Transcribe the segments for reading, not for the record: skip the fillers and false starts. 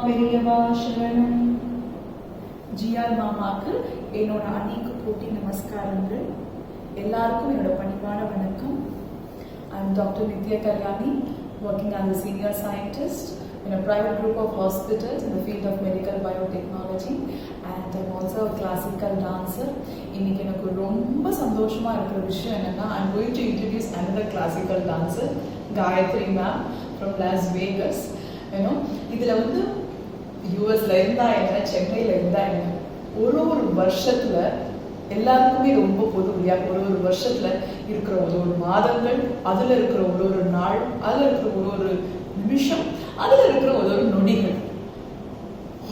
பெரியவா சரணம். ஜிஆர் மாமாக்கு என்னோட அன்னைக்கு கோட்டி நமஸ்காரங்கள். எல்லாருக்கும் என்னோட பணிவான வணக்கம். I'm Dr. Nithya Kalyani, working as a senior scientist in a private group of hospitals in the field of medical biotechnology, and I'm also a classical dancer. இன்னைக்கு எனக்கு ரொம்ப சந்தோஷமா இருக்கிற விஷயம் என்னன்னா, I'm going to introduce another classical dancer, Gayatri ma'am from Las Vegas. இதுல வந்து யூஎஸ்ல இருந்தா என்ன, சென்னையில இருந்தா என்ன, ஒரு வருஷத்துல எல்லாருக்குமே ரொம்ப பொதுமையா ஒரு வருஷத்துல இருக்கிற ஒரு மாதங்கள், அதுல இருக்கிற ஒரு நாள், அதுல இருக்கிற ஒரு நிமிஷம், அதுல இருக்கிற ஒரு நொடிகள்,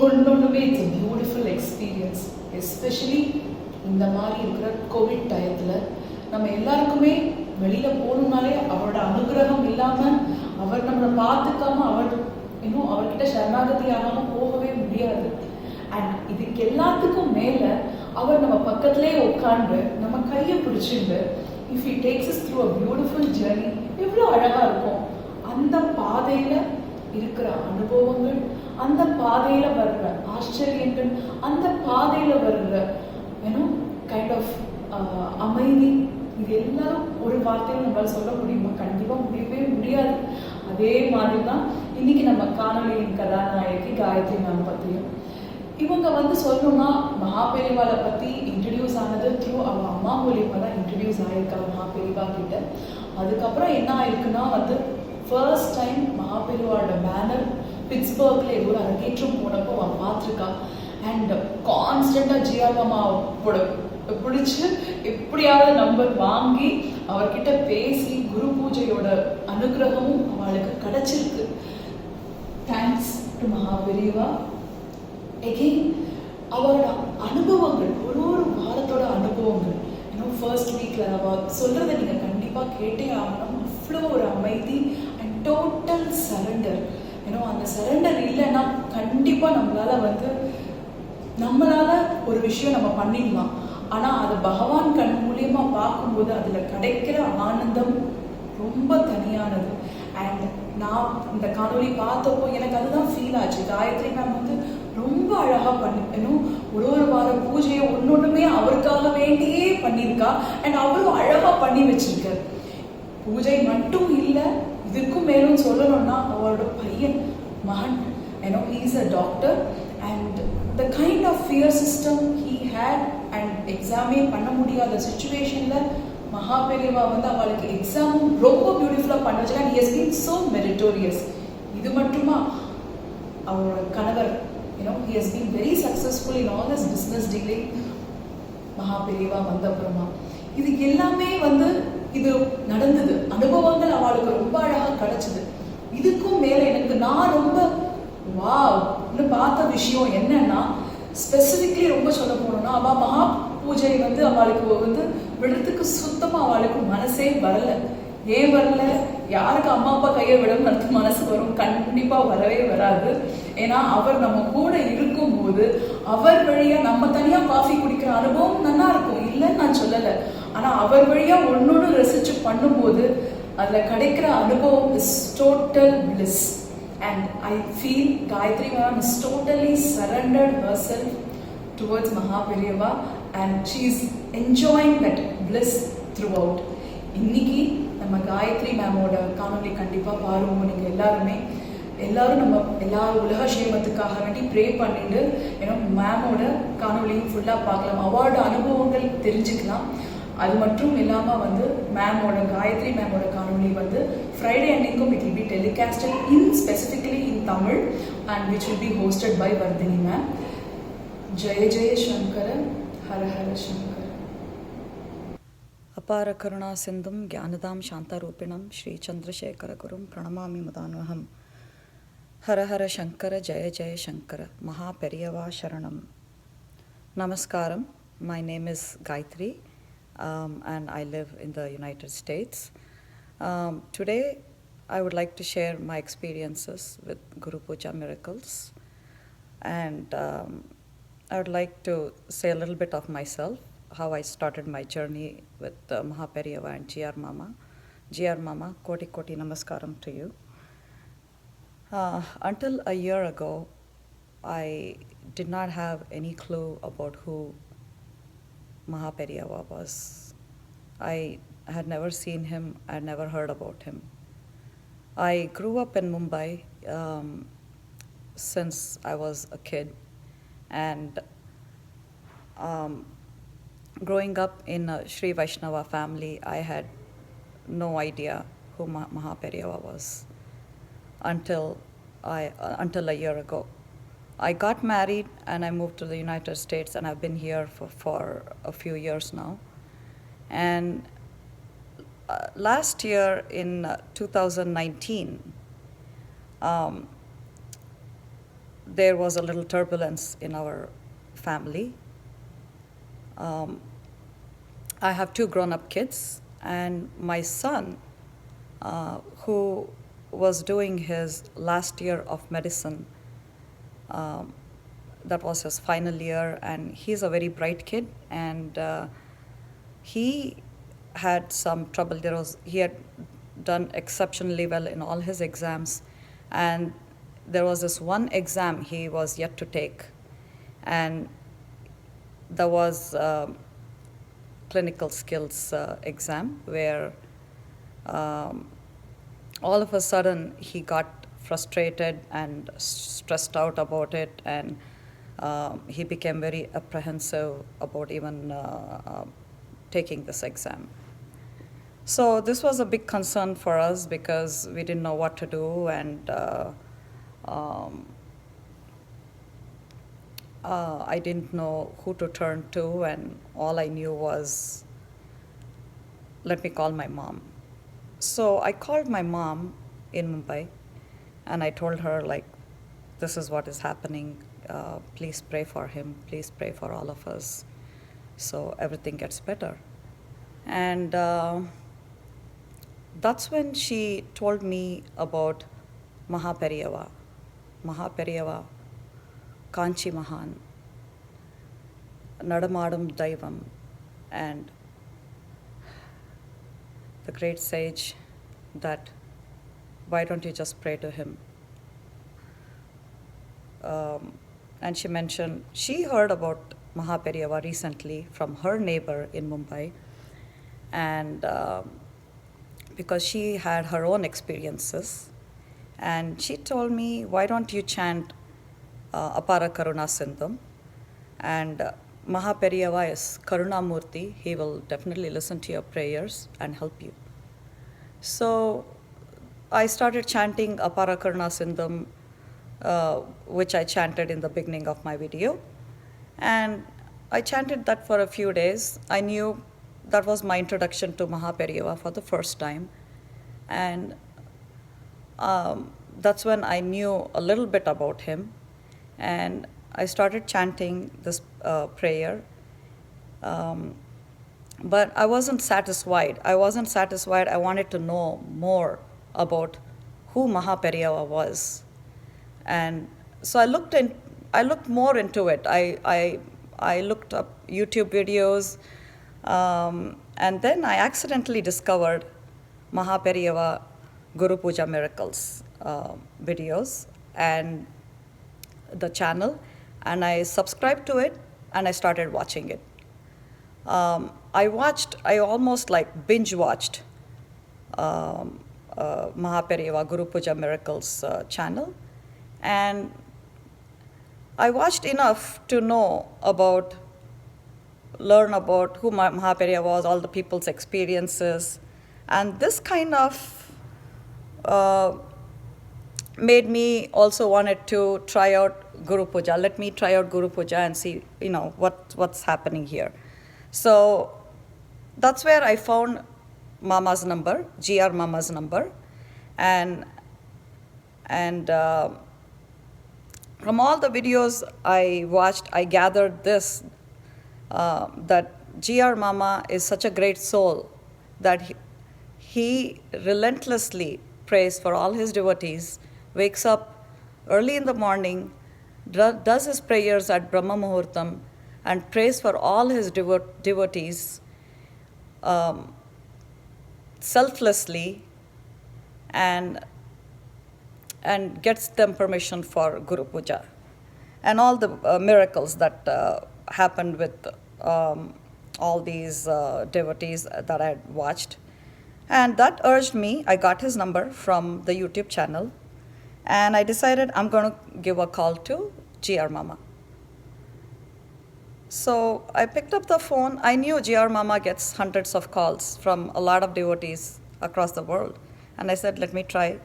ஒன்னொன்றுமே இட்ஸ் பியூட்டிஃபுல் எக்ஸ்பீரியன்ஸ். எஸ்பெஷலி இந்த மாதிரி இருக்கிற கோவிட் டயத்துல நம்ம எல்லாருக்குமே வெளியில போகணும்னாலே அவரோட அனுகிரகம் இல்லாம, அவர் நம்மளை பார்த்துக்காம, அவர்கிட்ட சரணாகதி ஆகாம போகவே முடியாது. அண்ட் இதுக்கு எல்லாத்துக்கும் மேல அவர் நம்ம பக்கத்திலே உட்காந்து நம்ம கையை பிடிச்சிட்டு if he takes as through a beautiful journey, எவ்வளோ அழகா இருக்கும். அந்த பாதையில இருக்கிற அனுபவங்கள், அந்த பாதையில வர்ற ஆச்சரியங்கள், அந்த பாதையில வர்ற கைண்ட் ஆஃப் அமைதி, இது எல்லாரும் ஒரு வார்த்தையில நம்மளால சொல்ல முடியுமா? கண்டிப்பா முடியவே முடியாது. அதே மாதிரி தான் இன்னைக்கு நம்ம காணொலியின் கதாநாயகி காயத்ரி மேம் பத்தியும். இவங்க வந்து சொல்லணும்னா, மகாபெரிவாலை பத்தி இன்ட்ரடியூஸ் ஆனது த்ரூ அவங்க அம்மா மூலியமா தான் இன்ட்ரடியூஸ் ஆயிருக்கா மகாபெரிவா கிட்ட. அதுக்கப்புறம் என்ன ஆயிருக்குன்னா வந்து ஃபர்ஸ்ட் டைம் மகாபெரிவாளோட பேனர் பிட்ஸ்பர்க்ல ஏதோ ஒரு அரங்கேற்றம் போனப்போ அவன் பார்த்துருக்கா. அண்ட் கான்ஸ்டன்டா ஜிஆர் மாமாவோட பிடிச்சு எப்படியாவது நம்பர் வாங்கி அவர்கிட்ட பேசி குரு பூஜையோட அனுகிரகமும் அவளுக்கு கிடைச்சிருக்கு. Thanks to Maha Periyava. எகெயின் அவரோட அனுபவங்கள், ஒரு வாரத்தோட அனுபவங்கள், ஃபர்ஸ்ட் வீக்ல அவ சொல்றதை நீங்க கண்டிப்பா கேட்டே ஆகணும். அவ்வளோ ஒரு அமைதி அண்ட் டோட்டல் சரண்டர். அந்த சரண்டர் இல்லைன்னா கண்டிப்பா நம்மளால ஒரு விஷயம் நம்ம பண்ணிடலாம். ஆனா அது பகவான் கண் மூலியமா பார்க்கும்போது அதுல கிடைக்கிற ஆனந்தம் ரொம்ப தனியானது. அண்ட் நான் இந்த காணொலி பார்த்தப்போ எனக்கு அதுதான் ஃபீல் ஆச்சு. காயத்ரி மேம் வந்து ரொம்ப அழகா ஒரு வார பூஜையை ஒன்னொன்றுமே அவருக்காக வேண்டியே பண்ணியிருக்கா. அண்ட் அவரும் அழகா பண்ணி வச்சிருக்காரு. பூஜை மட்டும் இல்லை, இதுக்கும் மேலும் சொல்லணும்னா அவரோட பையன் மகன், he is a doctor, and the kind of fear system he had and எக்ஸாமே பண்ண முடியாத சுச்சுவேஷன்ல மகாபெரிவா வந்து அவளுக்கு எக்ஸாமும் ரொம்ப பியூட்டிஃபுல்லா பண்ண வச்சாங்க. he has been so meritorious. இது மட்டுமா, அவரோட கணவர் he has been very successful in all his business dealing. Maha Periyava வந்த அப்புறமா இது எல்லாமே வந்து இது நடந்தது. அனுபவங்கள் அவளுக்கு ரொம்ப அழகா கிடைச்சது. இதுக்கும் மேல எனக்கு நான் ரொம்ப பார்த்த விஷயம் என்னன்னா, ஸ்பெசிபிக்லி ரொம்ப சொல்ல போனோம்னா, அவ மகா பூஜை வந்து அவளுக்கு வந்து விடுறதுக்கு சுத்தமா அவளுக்கு மனசே வரல. ஏன் வரல? யாருக்கு அம்மா அப்பா கையை விடணும்னு மனசு வரும்? கண்டிப்பா வரவே வராது. ஏன்னா அவர் நம்ம கூட இருக்கும்போது அவர் வழியா நம்ம தனியா காஃபி குடிக்கிற அனுபவம் நல்லா இருக்கும், இல்லைன்னு நான் சொல்லலை. ஆனா அவர் வழியா ஒன்னொன்னு ரசிச்சு பண்ணும்போது அதுல கிடைக்கிற அனுபவம் is total bliss. And I feel Gayatri ma'am is totally surrendered herself towards Mahaperiyava, and she is enjoying that bliss throughout. இன்னைக்கு நம்ம காயத்ரி மேமோட காணொலி கண்டிப்பா பாருங்க. நீங்க எல்லாரும் நம்ம எல்லா உலக சேமத்துக்காக வேண்டி ப்ரே பண்ணிட்டு மேமோட காணொலியும் ஃபுல்லா பார்க்கலாம், அவரோட அனுபவங்கள் தெரிஞ்சுக்கலாம். அது மட்டும் இல்லாம வந்து காயத்ரி மேமோட காணொலி வந்து ஃப்ரைடே அன்னைக்கும் it will be telecasted specifically in Tamil, and which will be hosted by Vardhini ma'am. Jaya Jaya Sankara, Hara Hara Sankara. அபார கருணா சிந்தும் ஞானதாம் சாந்தரூபிணம் ஸ்ரீ சந்திரசேகர குரும் பிரணமாமி முதான்வகம். ஹர ஹர சங்கர, ஜெய ஜெய சங்கர, மகா பெரியவா சரணம். நமஸ்காரம். My name is Gayatri. And I live in the United States. Today, I would like to share my experiences with Guru Pooja miracles, and I would like to say a little bit of myself, how I started my journey with Mahaperiyava and GR Mama. GR Mama, koti koti namaskaram to you. Until a year ago, I did not have any clue about who Mahaperiyava was. I had never seen him, I had never heard about him. I grew up in Mumbai since I was a kid, and um, growing up in a Sri Vaishnava family, I had no idea who Mahaperiyava was until until a year ago. I got married and I moved to the United States, and I've been here for a few years now. And last year in 2019, there was a little turbulence in our family. I have two grown-up kids, and my son, who was doing his last year of medicine, that was his final year, and he's a very bright kid, and he had some trouble. He had done exceptionally well in all his exams, and there was this one exam he was yet to take, and there was clinical skills exam where all of a sudden he got frustrated and stressed out about it, and he became very apprehensive about even taking this exam. So this was a big concern for us because we didn't know what to do, and I didn't know who to turn to, and all I knew was, let me call my mom. So I called my mom in Mumbai, and I told her, like, this is what is happening. Please pray for him. Please pray for all of us so everything gets better. And that's when she told me about Mahaperiyava, Kanchi Mahan, Nadamadam Daivam, and the great sage that why don't you just pray to him? And she mentioned she heard about Mahaperiyava recently from her neighbor in Mumbai, and because she had her own experiences, and she told me, why don't you chant Apara Karuna Sindham, and Mahaperiyava is Karuna Murti. He will definitely listen to your prayers and help you. So I started chanting Apara Karuna Sindham, which I chanted in the beginning of my video. And I chanted that for a few days. I knew that was my introduction to Mahaperiyava for the first time. And that's when I knew a little bit about him. And I started chanting this prayer. But I wasn't satisfied. I wanted to know more about who Mahaperiyava was. And so I looked more into it. I looked up YouTube videos, and then I accidentally discovered Mahaperiyava Guru Pooja Miracles videos and the channel, and I subscribed to it, and I started watching it. I almost like binge watched Mahaperiyava Guru Pooja Miracles channel, and I watched enough to learn about who Mahaperiyava was, all the people's experiences, and this kind of made me also wanted to try out Guru Puja. Let me try out Guru Puja and see, what's happening here. So that's where I found Mama's number, GR Mama's number, and from all the videos I watched, I gathered this, that GR Mama is such a great soul that he relentlessly prays for all his devotees, wakes up early in the morning, does his prayers at Brahma Muhurtam, and prays for all his devotees selflessly, and gets them permission for Guru Puja. and all the miracles that happened with all these devotees that I had watched. And that urged me, I got his number from the YouTube channel, and I decided I'm going to give a call to GR Mama. So I picked up the phone. I knew GR Mama gets hundreds of calls from a lot of devotees across the world. And I said, let me try.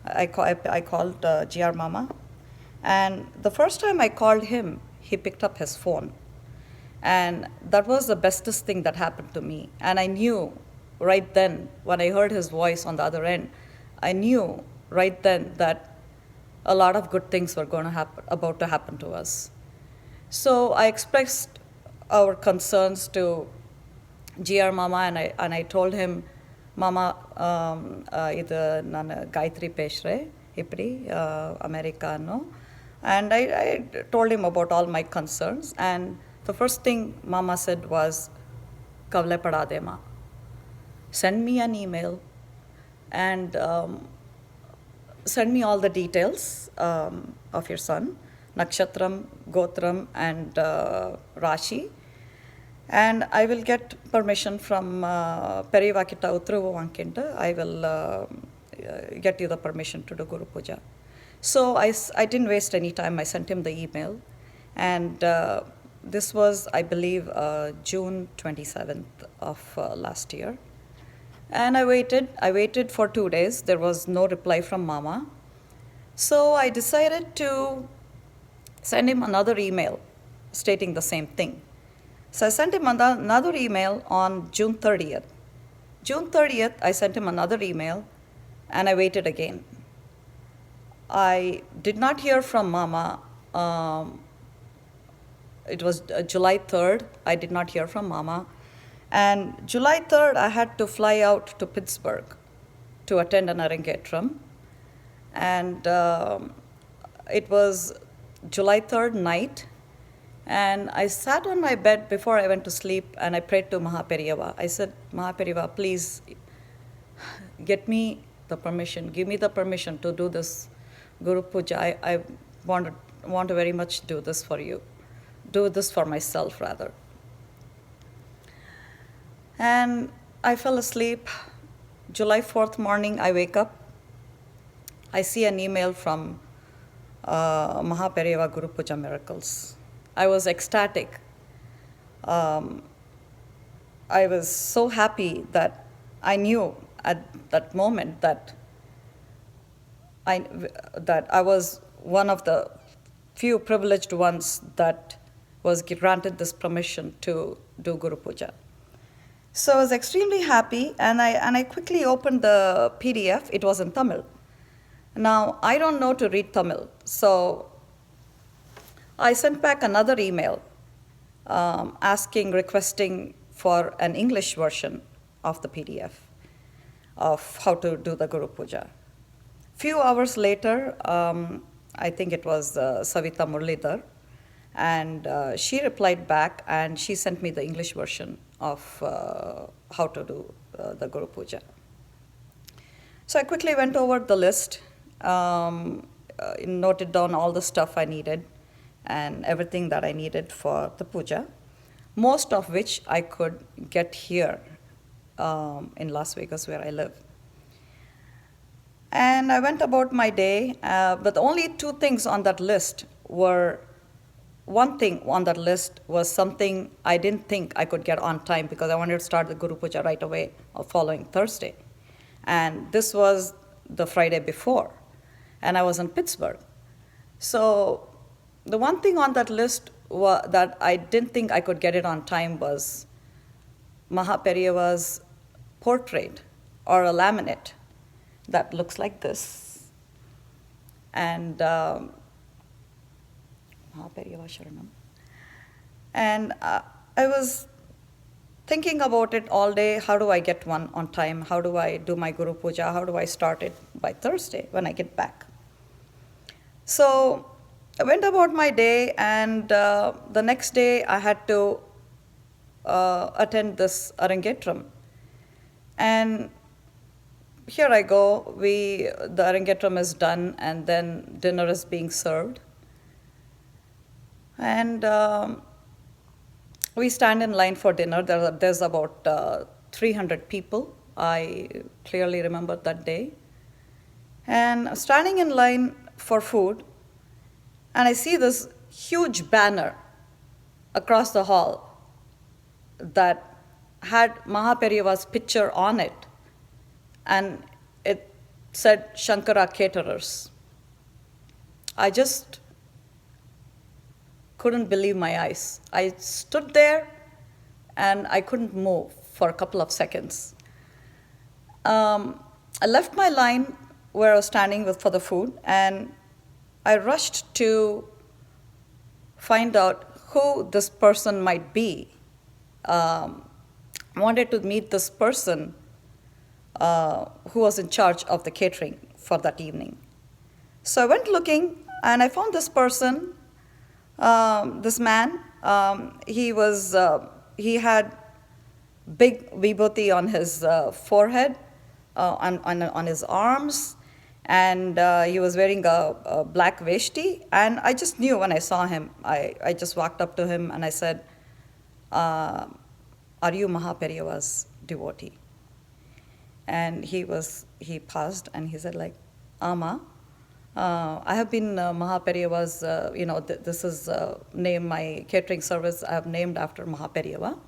I called GR Mama. And the first time I called him, he picked up his phone. And that was the bestest thing that happened to me. And I knew right then, when I heard his voice on the other end, I knew right then that a lot of good things were about to happen to us. So I expressed our concerns to GR Mama, and I told him, Mama, ಇದು ನಾನು Gayatri ಪೇಶ್ರೆ ಇಪ್ಪಡಿ ಅಮೇರಿಕಾನು. And I told him about all my concerns. And the first thing Mama said was, Kavle padadema. Send me an email and send me all the details of your son, Nakshatram, Gotram, and Rashi. And I will get permission from Perivakita Utruvu Vankinta. I will get you the permission to do Guru Puja. So I didn't waste any time. I sent him the email. And this was, I believe, June 27th of last year. And I waited for 2 days. There was no reply from Mama. So I decided to send him another email stating the same thing. So I sent him another email on June 30th. June 30th, I sent him another email, and I waited again. I did not hear from Mama. It was July 3rd. I did not hear from Mama. And July 3rd, I had to fly out to Pittsburgh to attend an Arangetram. And it was July 3rd night. And I sat on my bed before I went to sleep, and I prayed to Mahaperiyava. I said, Mahaperiyava, please get me the permission. Give me the permission to do this Guru Puja. I want to very much do this for you. Do this for myself, rather. And I fell asleep. July 4th morning, I wake up. I see an email from Mahaperiyava Guru Puja Miracles. I was ecstatic. I was so happy that I knew at that moment that I was one of the few privileged ones that was granted this permission to do Guru Puja. So I was extremely happy, and I quickly opened the PDF. It was in Tamil. Now, I don't know to read Tamil, so I sent back another email requesting for an English version of the PDF of how to do the Guru Puja. Few hours later, I think it was Savita Murlidhar, and she replied back, and she sent me the English version of how to do the Guru Puja. So I quickly went over the list, noted down all the stuff I needed, and everything that I needed for the puja, most of which I could get here in Las Vegas, where I live. And I went about my day, but only two things on that list were, one thing on that list was something I didn't think I could get on time, because I wanted to start the Guru Puja right away or following Thursday. And this was the Friday before, and I was in Pittsburgh. So the one thing on that list that I didn't think I could get it on time was Mahaperiyava's portrait, or a laminate that looks like this. And Mahaperiyava Sharanam. And I was thinking about it all day. How do I get one on time? How do I do my Guru Puja? How do I start it by Thursday when I get back? So I went about my day, and the next day I had to attend this Arangetram. And here I go. The Arangetram is done, and then dinner is being served. And we stand in line for dinner. There's about 300 people. I clearly remember that day. And standing in line for food, and I see this huge banner across the hall that had Mahaperiyava's picture on it, and it said Shankara Caterers. I just couldn't believe my eyes. I stood there and I couldn't move for a couple of seconds. I left my line where I was standing for the food, and I rushed to find out who this person might be. I wanted to meet this person who was in charge of the catering for that evening. So I went looking, and I found this person, this man. He had big vibhuti on his forehead, on his arms, and he was wearing a black veshti. And I just knew when I saw him. I just walked up to him and I said, "Are you Mahaperiyava's devotee?" And he paused and he said, like, "Ama, I have been Mahaperiyava's, this is name my catering service I have named after Mahaperiyava.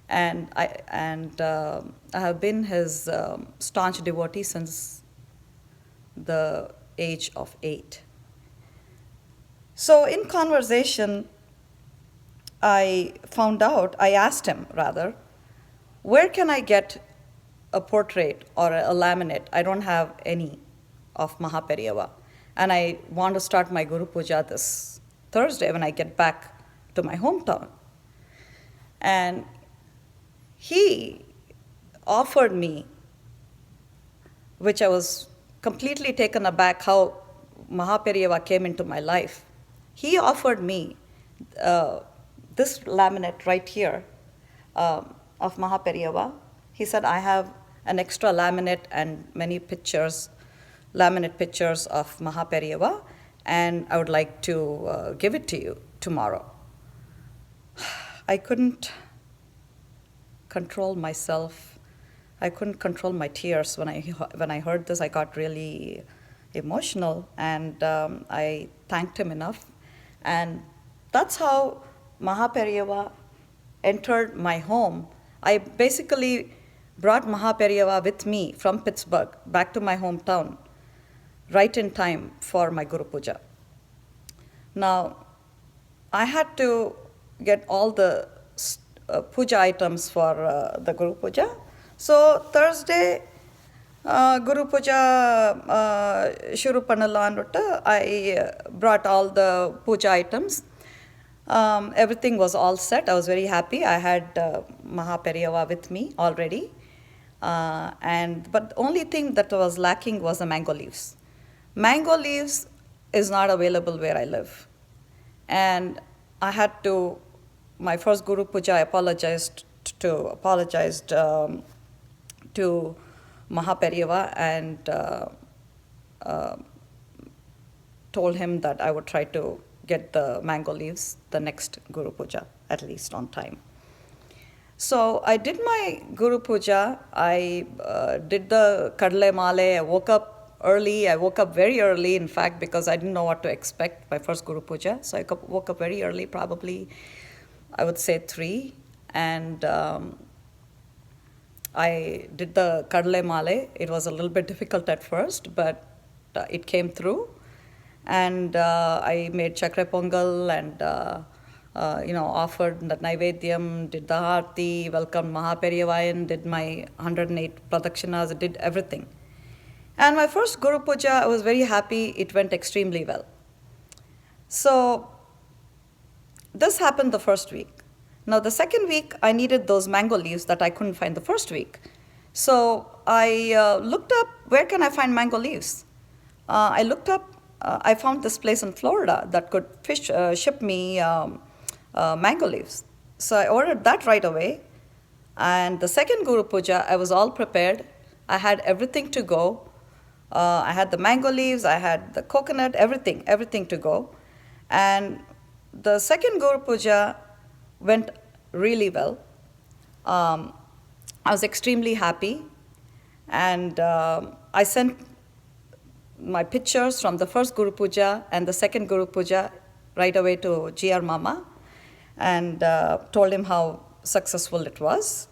And I have been his staunch devotee since the age of 8. So in conversation, I asked him rather, where can I get a portrait or a laminate? I don't have any of Mahaperiyava. And I want to start my Guru Puja this Thursday when I get back to my hometown. And he offered me, which I was completely taken aback how Mahaperiyava came into my life. He offered me this laminate right here of Mahaperiyava. He said, I have an extra laminate and many laminate pictures of Mahaperiyava, and I would like to give it to you tomorrow. I couldn't control myself. I couldn't control my tears. When I heard this, I got really emotional, and I thanked him enough. And that's how Mahaperiyava entered my home. I basically brought Mahaperiyava with me from Pittsburgh back to my hometown, right in time for my Guru Puja. Now, I had to get all the puja items for the Guru Puja. So Thursday, Guru Puja shuru pannalandu, I brought all the puja items. Everything was all set. I was very happy. I had Mahaperiyava with me already. But the only thing that was lacking was the mango leaves. Mango leaves is not available where I live. And I had to, my first Guru Puja, I apologized to Mahaperiyava and told him that I would try to get the mango leaves the next Guru Puja, at least on time. So I did my Guru Puja. I did the Kadle Male. I woke up early. I woke up very early, in fact, because I didn't know what to expect, my first Guru Puja. So I woke up very early, probably, I would say 3. And I did the Kadle Male. It was a little bit difficult at first, but it came through. And I made Chakra Pongal and offered the Naivedyam, did the Harti, welcomed Mahaperiyava, did my 108 Pradakshinas, did everything. And my first Guru Puja, I was very happy. It went extremely well. So this happened the first week. Now the second week, I needed those mango leaves that I couldn't find the first week. So I looked up, where can I find mango leaves? I looked up, I found this place in Florida that could ship me mango leaves. So I ordered that right away. And the second Guru Puja, I was all prepared. I had everything to go. I had the mango leaves, I had the coconut, everything to go. And The second Guru Puja went really well. I was extremely happy, and I sent my pictures from the first Guru Puja and the second Guru Puja right away to GR Mama, and told him how successful it was.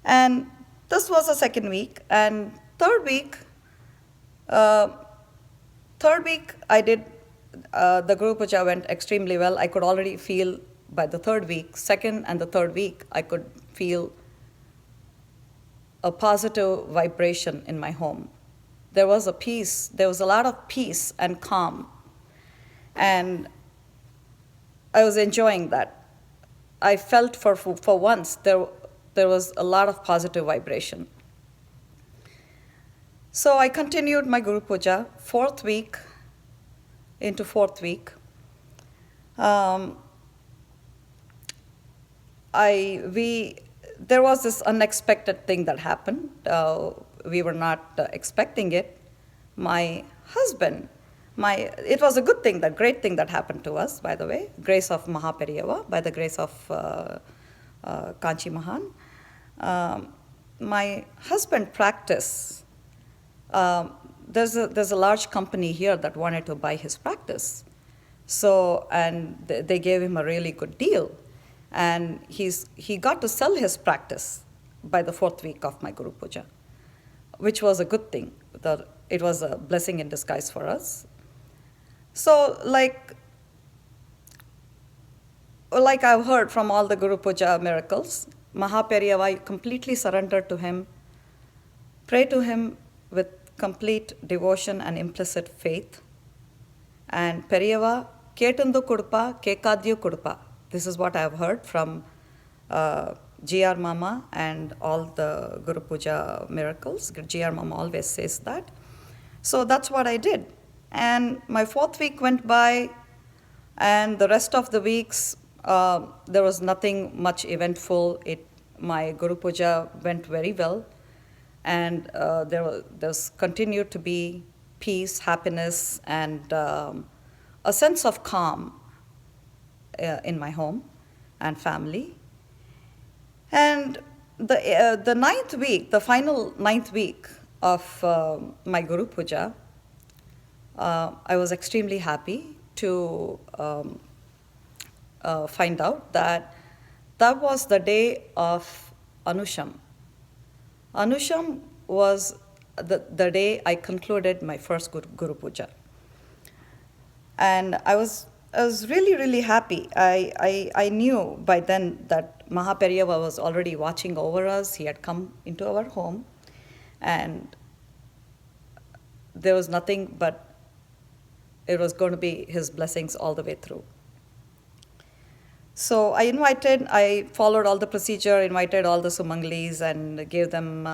And this was the second week, and uh, third week I did, the Guru Puja went extremely well. I could already feel by the third week, second and the third week, I could feel a positive vibration in my home. There was a peace, there was a lot of peace and calm. And I was enjoying that. I felt for once there was a lot of positive vibration. So I continued my Guru Puja, fourth week. There was this unexpected thing that happened. We were not expecting it. My husband, it was a good thing, that great thing that happened to us, by the way, grace of Mahaperiyava, by the grace of Kanchi Mahan. My husband practice. There's a large company here that wanted to buy his practice. So, and they gave him a really good deal. And he got to sell his practice by the fourth week of my Guru Puja, which was a good thing. It was a blessing in disguise for us. So, like I've heard from all the Guru Puja miracles, Mahaperiyava, completely surrendered to him, pray to him with complete devotion and implicit faith. And Periyava, ketundu kudpa, kekadyu kudpa. This is what I have heard from GR Mama and all the Guru Puja miracles. GR Mama always says that. So that's what I did. And my fourth week went by, and the rest of the weeks, there was nothing much eventful. My Guru Puja went very well, and there's continued to be peace, happiness, and a sense of calm in my home and family. And the ninth week, the final ninth week of my Guru Puja, I was extremely happy to find out that was the day of Anusham. Anusham was the day I concluded my first Guru Puja. And I was really, really happy. I knew by then that Mahaperiyava was already watching over us. He had come into our home, and there was nothing but it was going to be his blessings all the way through. So I followed all the procedure, invited all the Sumanglis and gave them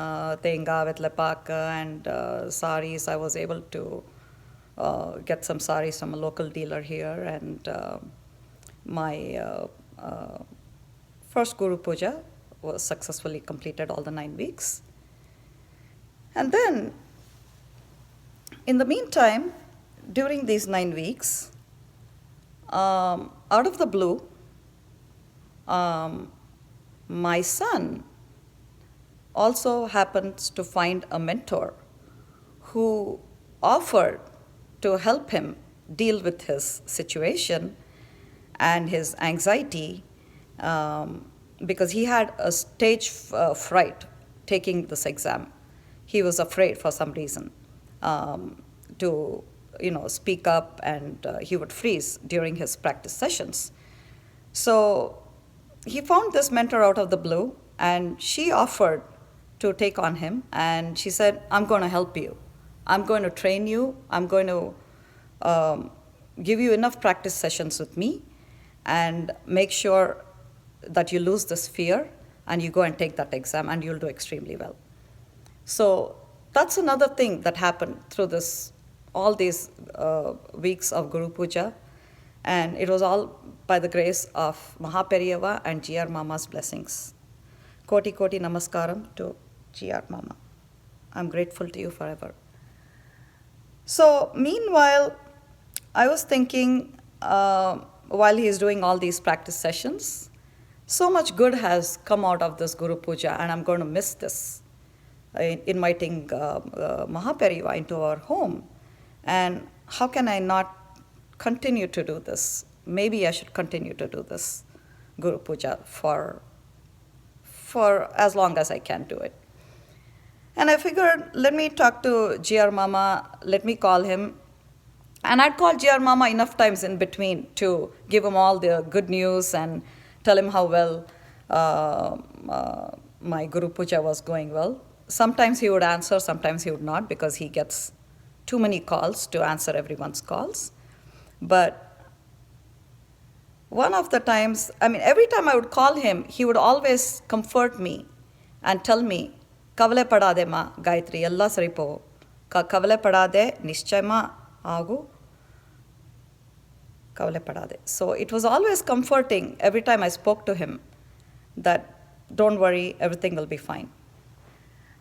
tenga with lepak and saris. I was able to get some saris from a local dealer here, and my first Guru Puja was successfully completed, all the 9 weeks. And then, in the meantime, during these 9 weeks, out of the blue, my son also happens to find a mentor who offered to help him deal with his situation and his anxiety, because he had a stage fright taking this exam. He was afraid for some reason to speak up, and he would freeze during his practice sessions. So he found this mentor out of the blue, and she offered to take on him, and she said, I'm going to help you. I'm going to train you. I'm going to give you enough practice sessions with me and make sure that you lose this fear and you go and take that exam, and you'll do extremely well. So that's another thing that happened through all these weeks of Guru Puja. And it was all by the grace of Mahaperiyava and GR Mama's blessings. Koti Koti Namaskaram to GR Mama. I'm grateful to you forever. So meanwhile, I was thinking, while he's doing all these practice sessions. So much good has come out of this Guru Puja, and I'm going to miss this, inviting Mahapariva into our home. And how can I not continue to do this? Maybe I should continue to do this Guru Puja for as long as I can do it. And I figured, let me talk to GR Mama, let me call him. And I'd call GR Mama enough times in between to give him all the good news and tell him how well my Guru Puja was going well. Sometimes he would answer, sometimes he would not, because he gets too many calls to answer everyone's calls. But one of the times, every time I would call him, he would always comfort me and tell me, Kavale padade ma, Gayatri, ella saripo. Kavale padade, nishchayma agu. Kavale padade. So it was always comforting every time I spoke to him that don't worry, everything will be fine.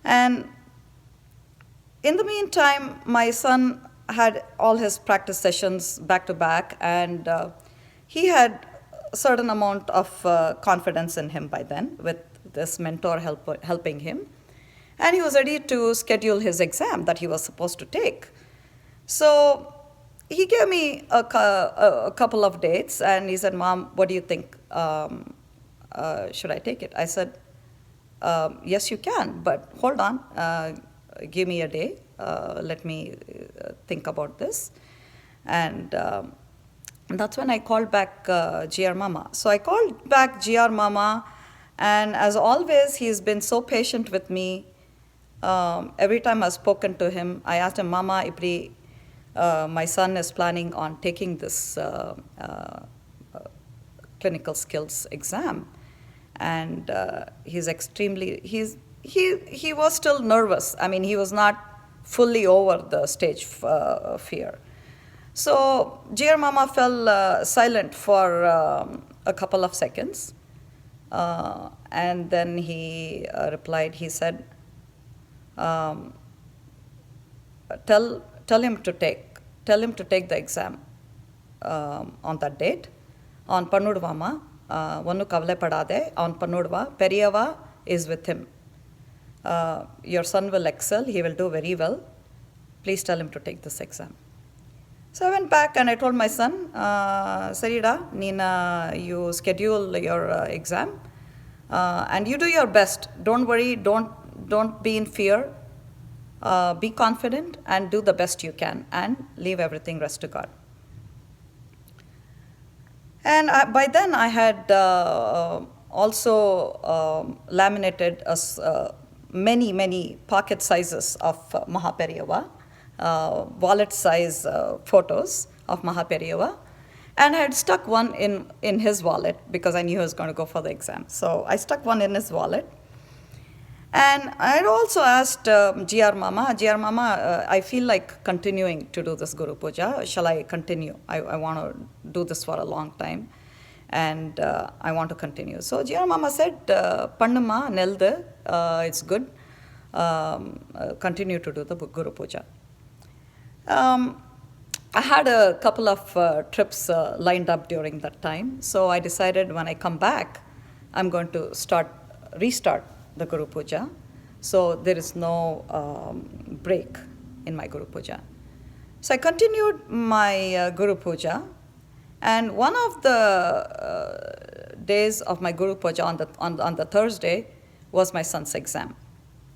And in the meantime, my son had all his practice sessions back to back, and he had a certain amount of confidence in him by then, with this mentor helping him. And he was ready to schedule his exam that he was supposed to take. So he gave me a couple of dates, and he said, Mom, what do you think? Should I take it? I said, yes, you can, but hold on. Give me a day. Let me think about this. And that's when I called back GR Mama. So I called back GR Mama, and as always, he's been so patient with me. Every time I've spoken to him, I asked him, Mama, Ipri, my son is planning on taking this clinical skills exam. And he was still nervous. He was not fully over the stage fear. So GR Mama fell silent for a couple of seconds. And then he replied, he said, tell him to take the exam on that date. On Pannudvama, Vannu Kavale Padade, on Pannudva, Periyava is with him. Your son will excel, he will do very well. Please tell him to take this exam. So I went back and I told my son, Sarida, Nina, you schedule your exam and you do your best. Don't worry, don't be in fear. Be confident and do the best you can and leave everything rest to God. And by then I had also laminated many pocket sizes of Mahaperiyava, wallet size photos of Mahaperiyava, and I had stuck one in his wallet because I knew he was going to go for the exam. So I stuck one in his wallet. And I had also asked GR Mama, I feel like continuing to do this Guru Puja. Shall I continue? I want to do this for a long time, and I want to continue. So GR Mama said, Pannuma, Nelde, it's good. Continue to do the Guru Puja. I had a couple of trips lined up during that time. So I decided when I come back, I'm going to restart the Guru Puja. So there is no break in my Guru Puja. So I continued my Guru Puja, and one of the days of my Guru Puja on the Thursday was my son's exam.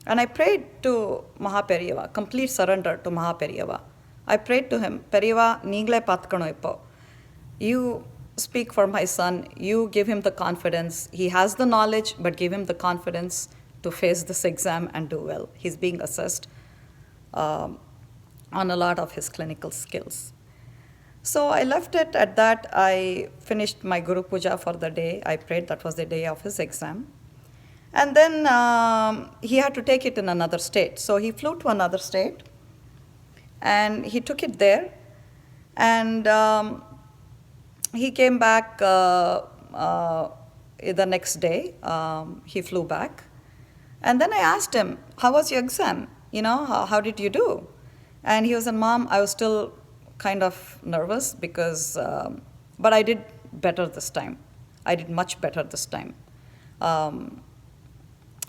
And I prayed to Mahaperiyava, complete surrender to Mahaperiyava. I prayed to him, Periyava, Ningle Patkano Ipo. You speak for my son, you give him the confidence. He has the knowledge, but give him the confidence to face this exam and do well. He's being assessed on a lot of his clinical skills. So I left it at that. I finished my Guru Puja for the day. I prayed, that was the day of his exam. And then he had to take it in another state. So he flew to another state and he took it there. And he came back the next day. He flew back. And then I asked him, how was your exam? How did you do? And he was like, Mom, I was still kind of nervous because, but I did better this time. I did much better this time. I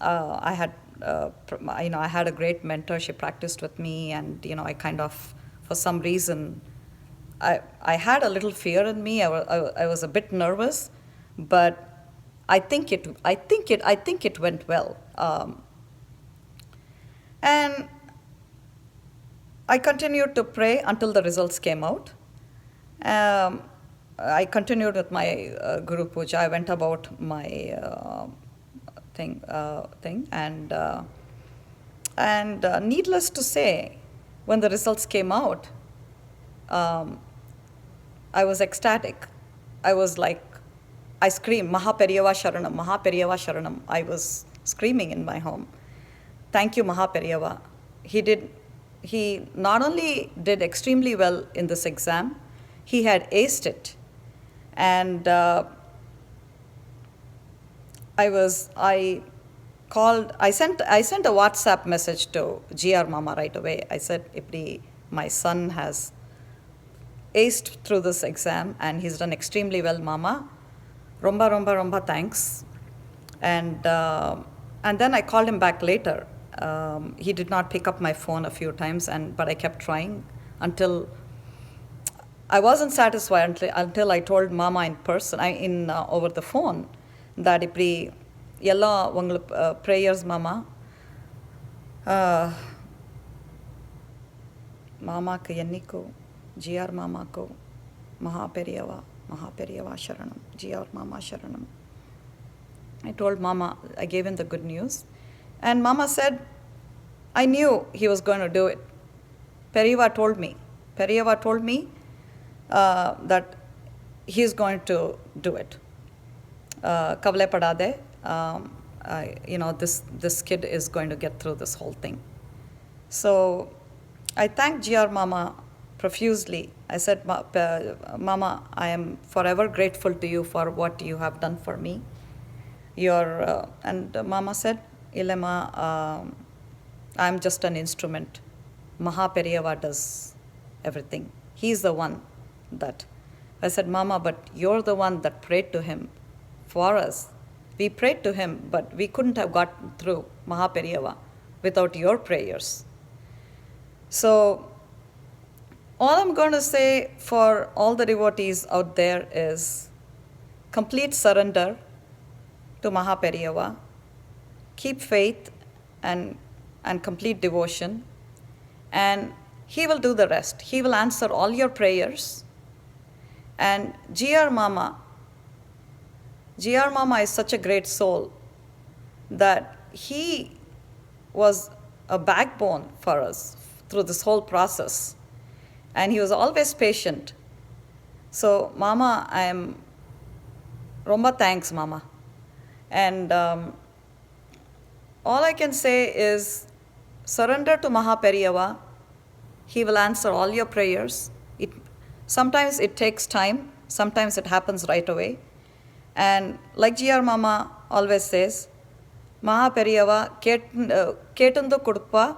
had, I had a great mentor. She practiced with me, and I kind of, for some reason, I had a little fear in me. I was a bit nervous, but I think it went well. And I continued to pray until the results came out. I continued with my Guru Pooja. I went about my thing, and needless to say, when the results came out, I was ecstatic. I was like, I screamed, Mahaperiyava Sharanam, Mahaperiyava Sharanam. I was screaming in my home. Thank you, Mahaperiyava. He not only did extremely well in this exam, he had aced it. And I sent a WhatsApp message to GR Mama right away. I said, my son has aced through this exam and he's done extremely well, Mama. Romba, romba, romba, thanks. And then I called him back later. He did not pick up my phone a few times, but I kept trying until I wasn't satisfied until I told Mama in person, over the phone, that yella prayers, Mama. Mama ku yenniku, GR Mama ku, Mahaperiyava Sharanam, GR Mama Sharanam. I told Mama, I gave him the good news. And Mama said, I knew he was going to do it. Periyava told me that he is going to do it. Kavle padade, this kid is going to get through this whole thing. So I thanked GR Mama profusely. I said, Mama, I am forever grateful to you for what you have done for me. And Mama said, Ilema, I'm just an instrument. Mahaperiyava does everything. He's the one that. I said, Mama, but you're the one that prayed to him for us. We prayed to him, but we couldn't have gotten through Mahaperiyava without your prayers. So all I'm going to say for all the devotees out there is complete surrender to Mahaperiyava. Keep faith and complete devotion, and he will do the rest. He will answer all your prayers. And GR Mama is such a great soul that he was a backbone for us through this whole process. And he was always patient. So, Mama, I am romba thanks, Mama. And all I can say is surrender to Mahaperiyava. He will answer all your prayers. Sometimes it takes time. Sometimes it happens right away. And like GR Mama always says, Mahaperiyava ketundu kudukva,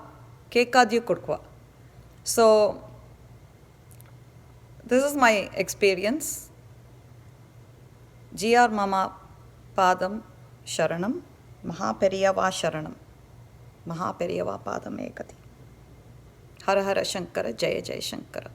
kekadyu kudukva. So this is my experience. GR Mama Padam Sharanam, Mahaperiyava Sharanam, Mahaperiyava Padam Ekati. Hara Hara Shankara, Jaya Jaya Shankara.